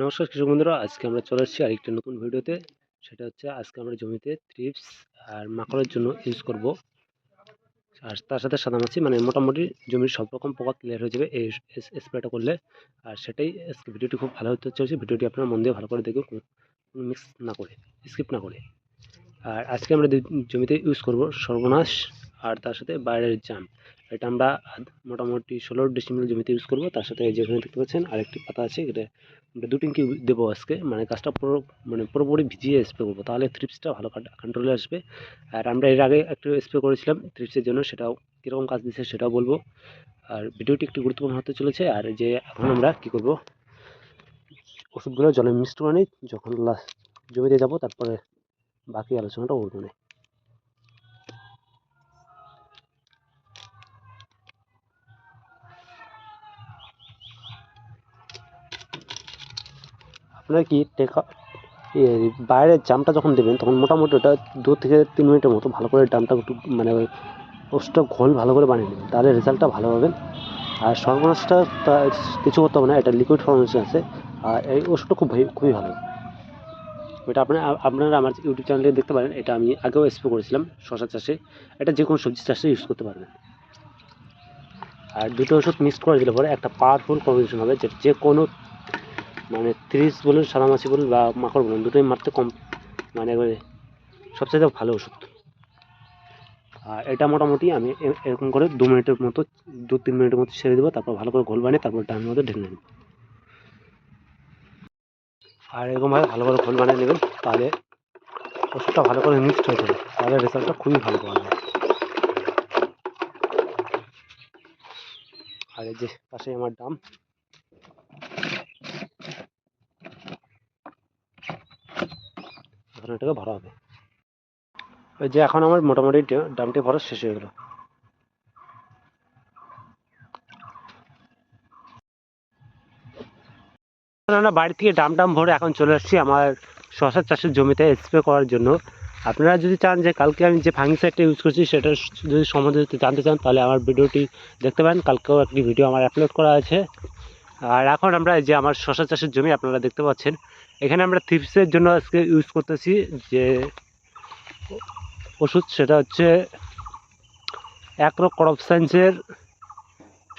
নমস্কার কৃষক বন্ধুরা, আজকে আমরা চলে এসেছি আরেকটা নতুন ভিডিওতে। সেটা হচ্ছে আজকে আমরা জমিতে থ্রিপস আর মাকড়ের জন্য ইউজ করব। আর তার সাথে সাদামাছি মানে মোটামুটি জমির সব রকম পোকা ক্লিয়ার হয়ে যাবে এই স্প্রেটা করলে। আর সেটাই আজকে ভিডিওটি খুব ভালো হতে চলেছে। ভিডিওটি আপনারা মন দিয়ে ভালো করে দেখুন, কোনো মিক্স না করে, স্কিপ না করে। আর আজকে আমরা জমিতে ইউজ করব সর্বনাশ আর তার সাথে বাইরের জাম। এটা আমরা মোটামুটি 16 ডিসিমিল জমিতে ইউজ করব। তার সাথে যেখানে দেখতে পাচ্ছেন আরেকটি পাতা আছে, এটা আমরা 2 ট্যাঙ্কি দেবো আজকে। মানে গাছটা পুরোপুরি ভিজিয়ে স্প্রে করবো, তাহলে থ্রিপসটা ভালো কন্ট্রোলে আসবে। আর আমরা এর আগে একটু স্প্রে করেছিলাম থ্রিপসের জন্য, সেটাও কীরকম কাজ দিচ্ছে সেটাও বলবো। আর ভিডিওটি একটু গুরুত্বপূর্ণ হতে চলেছে। আর যে এখন আমরা কী করব, ওষুধগুলো জলে মিক্সড করে নিই, যখন জমিতে যাবো তারপরে বাকি আলোচনাটা বলবো না। আপনারা কি বাইরের জামটা যখন দেবেন তখন মোটামুটি ওটা 2 থেকে 3 মিনিটের মতো ভালো করে জামটা একটু মানে ওষুধটা ঘোল ভালো করে বানিয়ে নেবেন, তাহলে রেজাল্টটা ভালো পাবেন। আর সর্বনাশটা কিছু করতে হবে না, এটা লিকুইড ফর্মেশন আছে। আর এই ওষুধটা খুবই ভালো। এটা আপনারা আমার ইউটিউব চ্যানেলে দেখতে পারেন। এটা আমি আগেও স্প্রে করেছিলাম শশা চাষে। এটা যে কোনো সবজি চাষে ইউজ করতে পারবেন। আর দুটো ওষুধ মিক্স করে দিলে পরে একটা পাওয়ারফুল কম্বিনেশন হবে, যে কোনো মানে থ্রিপস বলুন, সাদামাছি বলুন বা মাকড় বলুন, দুটোই মারতে মানে সবচেয়ে ভালো ওষুধ। আর এটা মোটামুটি আমি এরকম করে 2 মিনিটের মতো 2-3 মিনিটের মতো ছেড়ে দেবো, তারপর ভালো করে ঘোল বানিয়ে তারপর ডানের মধ্যে ঢেলে নেব। আর এরকমভাবে ভালো করে ঘোল বানিয়ে নেবেন, তাহলে ওষুধটা ভালো করে মিক্সড হয়ে যাবে, তাহলে রেজাল্টটা খুবই ভালো পাওয়া যায়। আর এই যে পাশে আমার ডাম, এখন এটাকে ভরা হবে। ওই যে এখন আমার মোটামুটি ডামটি ভরা শেষ হয়ে গেল। আমরা বাড়ি থেকে ডাম ভরে এখন চলে আসছি আমার শশা চাষের জমিতে স্প্রে করার জন্য। আপনারা যদি চান যে কালকে আমি যে ফাঙ্গিসাইডটা ইউজ করছি সেটা যদি সম্বন্ধে জানতে চান, তাহলে আমার ভিডিওটি দেখতে পারেন। কালকেও একটি ভিডিও আমার আপলোড করা আছে। আর এখন আমরা যে আমার শশা চাষের জমি আপনারা দেখতে পাচ্ছেন, এখানে আমরা থ্রিপসের জন্য আজকে ইউজ করতেছি যে ওষুধ, সেটা হচ্ছে অ্যাগ্রো ক্রপ সায়েন্সের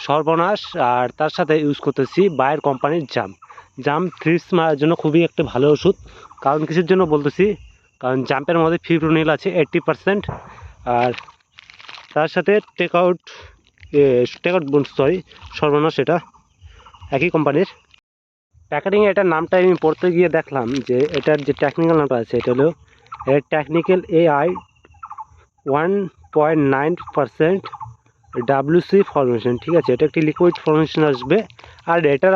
সর্বনাশ। আর তার সাথে ইউজ করতেছি বায়ার কোম্পানির জাম থ্রিপস মারার জন্য খুবই একটা ভালো ওষুধ। কারণ কিসের জন্য বলতেছি, কারণ জাম্পের মধ্যে ফিপ্রোনিল আছে 80%। আর তার সাথে টেকআউট সর্বনাশ, এটা একই কোম্পানির। প্যাকেটিংয়ে এটার নামটা আমি পড়তে গিয়ে দেখলাম যে এটার যে টেকনিক্যাল নামটা আছে, এটা হলো টেকনিক্যাল AI 1.9% WC ফরমেশন। ঠিক আছে, এটা একটি লিকুইড ফরমেশন আসবে। আর এটার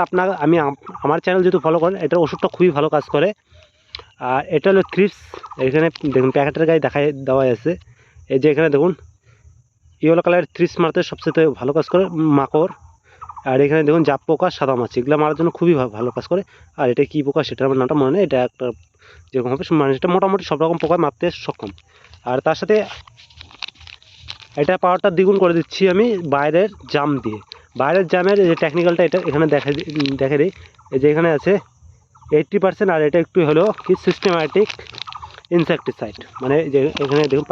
আমার চ্যানেল যেহেতু ফলো করেন, এটার ওষুধটা খুবই ভালো কাজ করে। আর এটা হলো থ্রিপস। এখানে দেখুন প্যাকেটের গায়ে দেওয়া আছে, এই যে এখানে দেখুন ইয়েলো কালারের থ্রিপস মারতে সবচেয়ে ভালো কাজ করে মাকড়। আর এখানে দেখুন জাপ পোকা, সাদামাছি, এগুলো মারার জন্য খুবই ভালো কাজ করে। আর এটা কী পোকা সেটা আমার নামটা মনে নেই, এটা একটা যেরকম হবে মানে এটা মোটামুটি সব রকম পোকা মারতে সক্ষম। আর তার সাথে এটা পাওয়ারটা দ্বিগুণ করে দিচ্ছি আমি বাইরের জাম দিয়ে। বাইরের জামের যে টেকনিক্যালটা এটা এখানে দেখে দিই, এই যে এখানে আছে 80%। আর এটা একটু হলো কি সিস্টেম্যাটিক ইনসেকটিসাইড, মানে যে এখানে দেখুন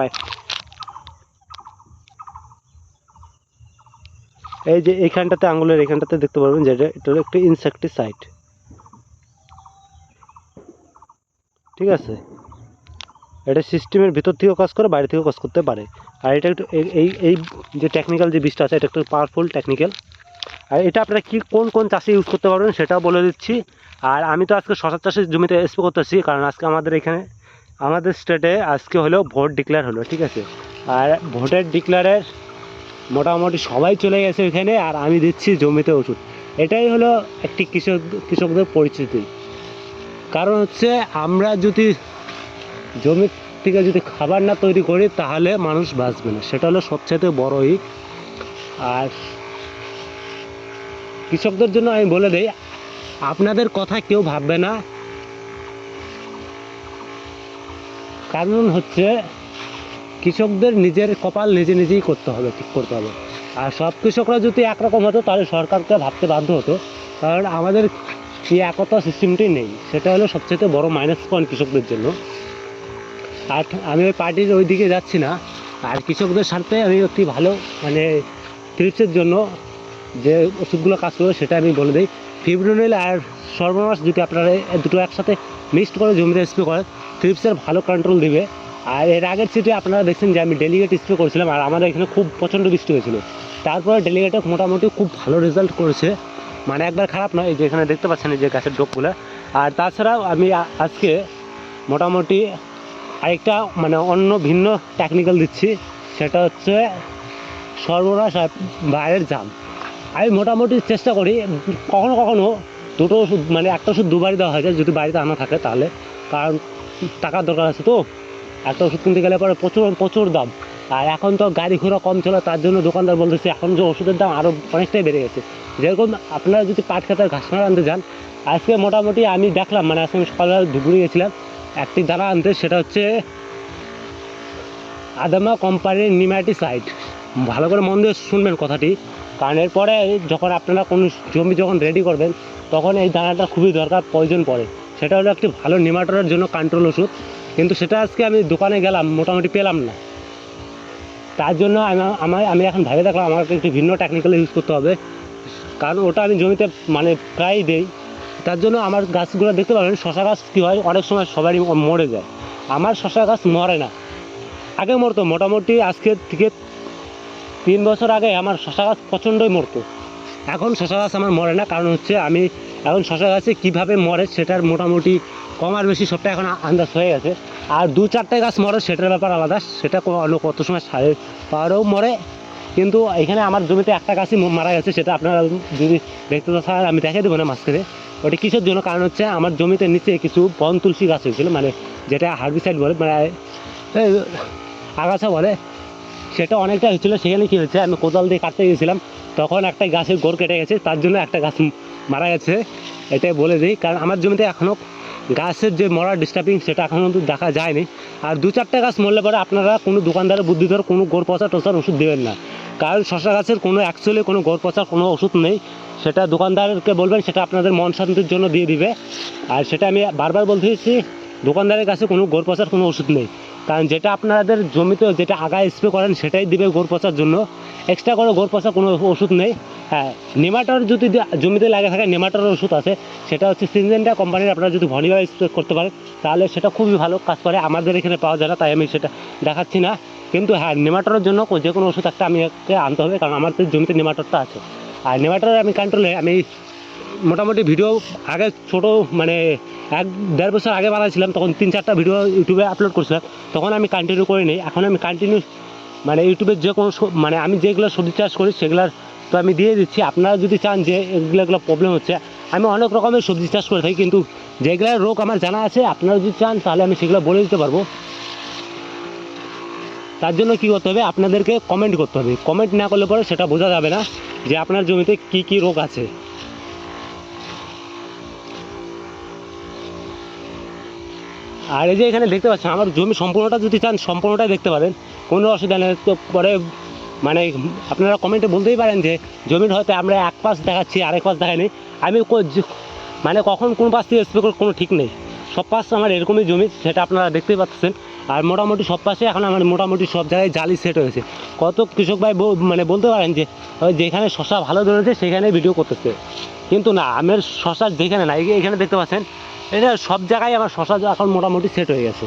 এই যে এইখানটাতে আঙুলের এখানটাতে দেখতে পারবেন যে এটা হলো একটু ইনসেকটিসাইড। ঠিক আছে, এটা সিস্টেমের ভিতর থেকেও কাজ করে, বাইরে থেকেও কাজ করতে পারে। আর এটা একটু এই যে টেকনিক্যাল যে বীজটা আছে, এটা একটু পাওয়ারফুল টেকনিক্যাল। আর এটা আপনারা কোন চাষে ইউজ করতে পারবেন সেটাও বলে দিচ্ছি। আর আমি তো আজকে শশা চাষের জমিতে স্প্রে করতেছি, কারণ আজকে আমাদের স্টেটে আজকে হলো ভোট ডিক্লেয়ার হলো। ঠিক আছে, আর ভোটের ডিক্লেয়ারের মোটামুটি সবাই চলে গেছে ওইখানে, আর আমি দিচ্ছি জমিতে ওষুধ। এটাই হলো একটি কৃষকদের পরিচিতি। কারণ হচ্ছে আমরা যদি জমির থেকে যদি খাবার না তৈরি করি তাহলে মানুষ বাঁচবে না, সেটা হলো সবচেয়ে বড়ই। আর কৃষকদের জন্য আমি বলে দেই, আপনাদের কথা কেউ ভাববে না। কারণ হচ্ছে কৃষকদের নিজের কপাল নিজেই ঠিক করতে হবে। আর সব কৃষকরা যদি একরকম হতো তাহলে সরকারকে ভাবতে বাধ্য হতো। কারণ আমাদের এই একতা সিস্টেমটি নেই, সেটা হলো সবচেয়ে বড় মাইনাস পয়েন্ট কৃষকদের জন্য। আর আমি ওই পার্টির ওই দিকে যাচ্ছি না, আর কৃষকদের স্বার্থে আমি একটি ভালো মানে ট্রিপসের জন্য যে ওষুধগুলো কাজ করবে সেটা আমি বলে দিই। ফিব্রোনিল আর সর্বনাশ যদি আপনারা দুটো একসাথে মিক্সড করে জমিতে স্প্রে করেন, ট্রিপসের ভালো কন্ট্রোল দিবে। আর এর আগের সিটে আপনারা দেখছেন যে আমি ডেলিগেট স্প্রে করেছিলাম, আর আমাদের এখানে খুব প্রচণ্ড বৃষ্টি হয়েছিল। তারপরে ডেলিগেটে মোটামুটি খুব ভালো রেজাল্ট করেছে, মানে একবার খারাপ নয়। এই যে এখানে দেখতে পাচ্ছেন এই যে গাছের ডোকগুলো। আর তাছাড়াও আমি আজকে মোটামুটি আরেকটা মানে অন্য ভিন্ন টেকনিক্যাল দিচ্ছি, সেটা হচ্ছে সর্বনাশ আর বাইরের জাম। আমি মোটামুটি চেষ্টা করি কখনো কখনো দুটো ওষুধ মানে একটা ওষুধ দুবারই দেওয়া হয়ে যায় যদি বাড়িতে আনা থাকে তাহলে, কারণ টাকার দরকার আছে তো। একটা ওষুধ কিনতে গেলে পরে প্রচুর প্রচুর দাম, আর এখন তো গাড়ি ঘোড়া কম চলে, তার জন্য দোকানদার বলতেছে এখন যে ওষুধের দাম আরও অনেকটাই বেড়ে গেছে। যেরকম আপনারা যদি পাট খেতের ঘাস মারা আনতে যান, আজকে মোটামুটি আমি দেখলাম মানে আজকে আমি সকালবেলা ধুপুরে গেছিলাম একটি দানা আনতে, সেটা হচ্ছে আদামা কোম্পানির নিম্যাটিসাইড। ভালো করে মন দিয়ে শুনবেন কথাটি, কারণ এরপরে যখন আপনারা কোনো জমি যখন রেডি করবেন তখন এই দানাটা খুবই দরকার প্রয়োজন পড়ে। সেটা হলো একটি ভালো নিমাটোরের জন্য কন্ট্রোল ওষুধ, কিন্তু সেটা আজকে আমি দোকানে গেলাম মোটামুটি পেলাম না। তার জন্য আমি এখন ভেবে দেখলাম আমাকে একটি ভিন্ন টেকনিক্যাল ইউজ করতে হবে, কারণ ওটা আমি জমিতে মানে প্রায় দেই। তার জন্য আমার গাছগুলো দেখতে পাবেন, শশা গাছ কী হয় অনেক সময় সবারই মরে যায়, আমার শশা গাছ মরে না। আগে মরতো, মোটামুটি আজকে থেকে 3 বছর আগে আমার শশা গাছ প্রচণ্ডই মরতো। এখন শশা গাছ আমার মরে না, কারণ হচ্ছে আমি এখন শশা গাছে কীভাবে মরে সেটার মোটামুটি কম আর বেশি সবটা এখন আন্দাজ হয়ে গেছে। আর 2-4টে গাছ মরে সেটার ব্যাপার আলাদা, সেটা অন্য কত সময় সারের পাওয়ারেও মরে। কিন্তু এখানে আমার জমিতে একটা গাছই মারা গেছে, সেটা আপনারা যদি দেখতে চান আমি দেখে দেবো না মাঝখানে। ওটা কিসের জন্য, কারণ হচ্ছে আমার জমিতে নিচে কিছু বন তুলসী গাছ হয়েছিল, মানে যেটা হার্বিসাইড বলে মানে আগাছা বলে, সেটা অনেকটা হয়েছিলো। সেখানে কী হয়েছে, আমি কোদাল দিয়ে কাটতে গেছিলাম তখন একটা গাছের গোড় কেটে গেছে, তার জন্য একটা গাছ মারা গেছে। এটাই বলে দিই, কারণ আমার জমিতে এখনও গাছের যে মরার ডিস্টার্বিং সেটা এখনও কিন্তু দেখা যায়নি। আর 2-4টে গাছ মরলে পরে আপনারা কোনো দোকানদারের বুদ্ধিধর কোনো গোড় পচা টোচার ওষুধ দেবেন না, কারণ শশা গাছের কোনো অ্যাকচুয়ালি কোনো গোড় পচার কোনো ওষুধ নেই। সেটা দোকানদারকে বলবেন, সেটা আপনাদের মন শান্তির জন্য দিয়ে দিবে। আর সেটা আমি বারবার বলতেছি, দোকানদারের কাছে কোনো গোড় পচার কোনো ওষুধ নেই, কারণ যেটা আপনাদের জমিতে যেটা আগায় স্প্রে করেন সেটাই দিবে গোড় পচার জন্য, এক্সট্রা করে গোড় পচার কোনো ওষুধ নেই। হ্যাঁ, নেমাটোড যদি জমিতে লাগে থাকে নেমাটোডের ওষুধ আছে, সেটা হচ্ছে সিনজেন্টা কোম্পানির। আপনারা যদি ভলিভাবে স্প্রে করতে পারেন তাহলে সেটা খুবই ভালো কাজ করে, আমাদের এখানে পাওয়া যায় না তাই আমি সেটা দেখাচ্ছি না। কিন্তু হ্যাঁ, নেমাটোডের জন্য যে কোনো ওষুধ একটা আমি আনতে হবে, কারণ আমার জমিতে নেমাটোডটা আছে। আর নেমাটোড আমি কন্ট্রোলে আমি মোটামুটি ভিডিও আগে ছোট মানে 1-1.5 বছর আগে বানাইছিলাম, তখন 3-4টা ভিডিও ইউটিউবে আপলোড করছিলাম, তখন আমি কন্টিনিউ করে নিই। এখন আমি কন্টিনিউ মানে ইউটিউবের যে কোনো মানে আমি যেগুলো সবজি চাষ করি সেগুলোর তো আমি দিয়ে দিচ্ছি। আপনারা যদি চান যে এগুলো প্রবলেম হচ্ছে, আমি অনেক রকমের সবজি চাষ করে থাকি, কিন্তু যেগুলো রোগ আমার জানা আছে আপনারা যদি চান তাহলে আমি সেগুলো বলে দিতে পারবো। তার জন্য কী করতে হবে, আপনাদেরকে কমেন্ট করতে হবে। কমেন্ট না করলে পরে সেটা বোঝা যাবে না যে আপনার জমিতে কী কী রোগ আছে। আর এই যে এখানে দেখতে পাচ্ছেন আমার জমি সম্পূর্ণটা যদি চান সম্পূর্ণটাই দেখতে পারেন, কোনো অসুবিধা নেই। তো পরে মানে আপনারা কমেন্টে বলতেই পারেন যে জমির হয়তো আমরা এক পাশ দেখাচ্ছি আরেক পাশ দেখাইনি, আমি মানে কখন কোন পাশ থেকে স্প্রে করে কোনো ঠিক নেই। সব পাশ আমার এরকমই জমি, সেটা আপনারা দেখতেই পাচ্ছেন। আর মোটামুটি সব পাশে এখন আমার মোটামুটি সব জায়গায় জালি সেট হয়েছে। কত কৃষক ভাই মানে বলতে পারেন যে যেখানে শশা ভালো ধরেছে সেখানে ভিডিও করতেছে, কিন্তু না, আমার শশা যেখানে না এখানে দেখতে পাচ্ছেন, এটা সব জায়গায় আমার শশা এখন মোটামুটি সেট হয়ে গেছে।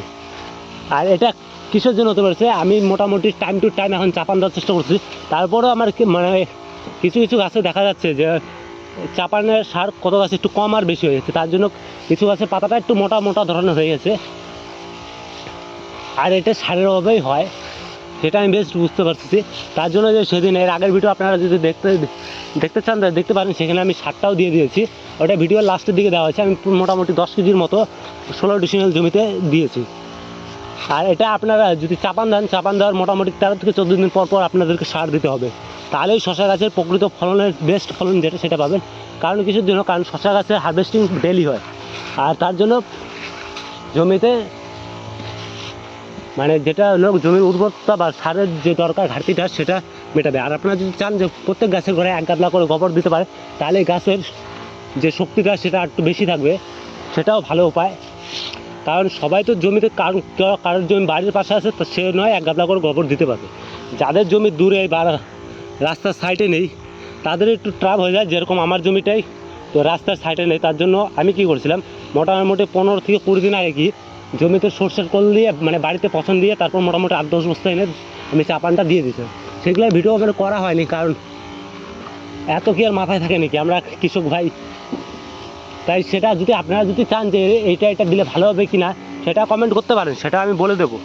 আর এটা কিসের জন্য হতে পারছে, আমি মোটামুটি টাইম টু টাইম এখন চাপান দেওয়ার চেষ্টা করছি। তারপরেও আমার মানে কিছু কিছু গাছে দেখা যাচ্ছে যে চাপানের সার কত গাছে একটু কম আর বেশি হয়ে গেছে, তার জন্য কিছু গাছের পাতাটা একটু মোটা মোটা ধরনের হয়ে গেছে। আর এটা সারের অভাবেই হয়, সেটা আমি বেশ বুঝতে পারছি। তার জন্য যে সেদিন এর আগের ভিডিও আপনারা যদি দেখতে চান দেখতে পারেন, সেখানে আমি সারটাও দিয়ে দিয়েছি। ওটা ভিডিওর লাস্টের দিকে দেওয়া হয়েছে। আমি মোটামুটি 10 কেজির মতো 16 ডিসিমেল জমিতে দিয়েছি। আর এটা আপনারা যদি চাপান দেন, চাপান দেওয়ার মোটামুটি 13 থেকে 14 দিন পর পর আপনাদেরকে সার দিতে হবে, তাহলেই শশা গাছের প্রকৃত ফলনের বেস্ট ফলন যেটা সেটা পাবেন। কারণ কিছুর জন্য, কারণ শশা গাছের হারভেস্টিং ডেলি হয়, আর তার জন্য জমিতে মানে যেটা হলো জমির উর্বরতা বা সারের যে দরকার ঘাটতিটা সেটা মেটাবে। আর আপনারা যদি চান যে প্রত্যেক গাছের ঘরে 1 গাদলা করে গোবর দিতে পারে, তাহলে গাছের যে শক্তিটা সেটা একটু বেশি থাকবে, সেটাও ভালো উপায়। কারণ সবাই তো জমিতে কারোর জমি বাড়ির পাশে আছে, তো সে নয় এক গাবলা করে গোবর দিতে পারবে। যাদের জমি দূরে বা রাস্তার সাইডে নেই তাদের একটু ট্রাপ হয়ে যায়, যেরকম আমার জমিটাই তো রাস্তার সাইডে নেই। তার জন্য আমি কী করছিলাম, মোটামুটি 15 থেকে 20 দিন আগে কি জমিতে সর্ষের কল দিয়ে মানে বাড়িতে পছন্দ দিয়ে তারপর মোটামুটি 8-10 বস্তা এনে আমি চাপানটা দিয়ে দিতাম। সেগুলোর ভিডিও মানে করা হয়নি, কারণ এত কি আর মাথায় থাকে নাকি, আমরা কৃষক ভাই। তাই সেটা যদি আপনারা যদি চান যে এটা দিলে ভালো হবে কি না, সেটা কমেন্ট করতে পারেন, সেটা আমি বলে দেবো।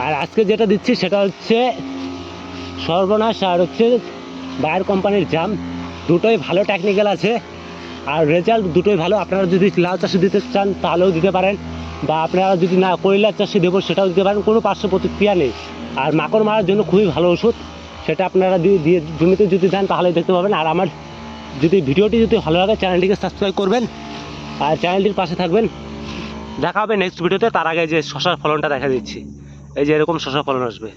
আর আজকে যেটা দিচ্ছি সেটা হচ্ছে সর্বনাশ আর হচ্ছে বায়ার কোম্পানির জাম, দুটোই ভালো টেকনিক্যাল আছে আর রেজাল্ট দুটোই ভালো। আপনারা যদি লাউ চাষে দিতে চান তাহলেও দিতে পারেন, বা আপনারা যদি না কয়লার চাষে দেবো সেটাও দিতে পারেন, কোনো পার্শ্ব প্রতিক্রিয়া নেই। আর মাকড় মারার জন্য খুবই ভালো ওষুধ, সেটা আপনারা দিয়ে জমিতে যদি দেন তাহলে দেখতে পাবেন। আর আমার যদি ভিডিওটি যদি ভালো লাগে চ্যানেলটিকে সাবস্ক্রাইব করবেন আর চ্যানেলটির পাশে থাকবেন। দেখা হবে নেক্সট ভিডিওতে। তার আগে যে শশার ফলনটা দেখা দিচ্ছি, এই যে এরকম শশার ফলন আসবে।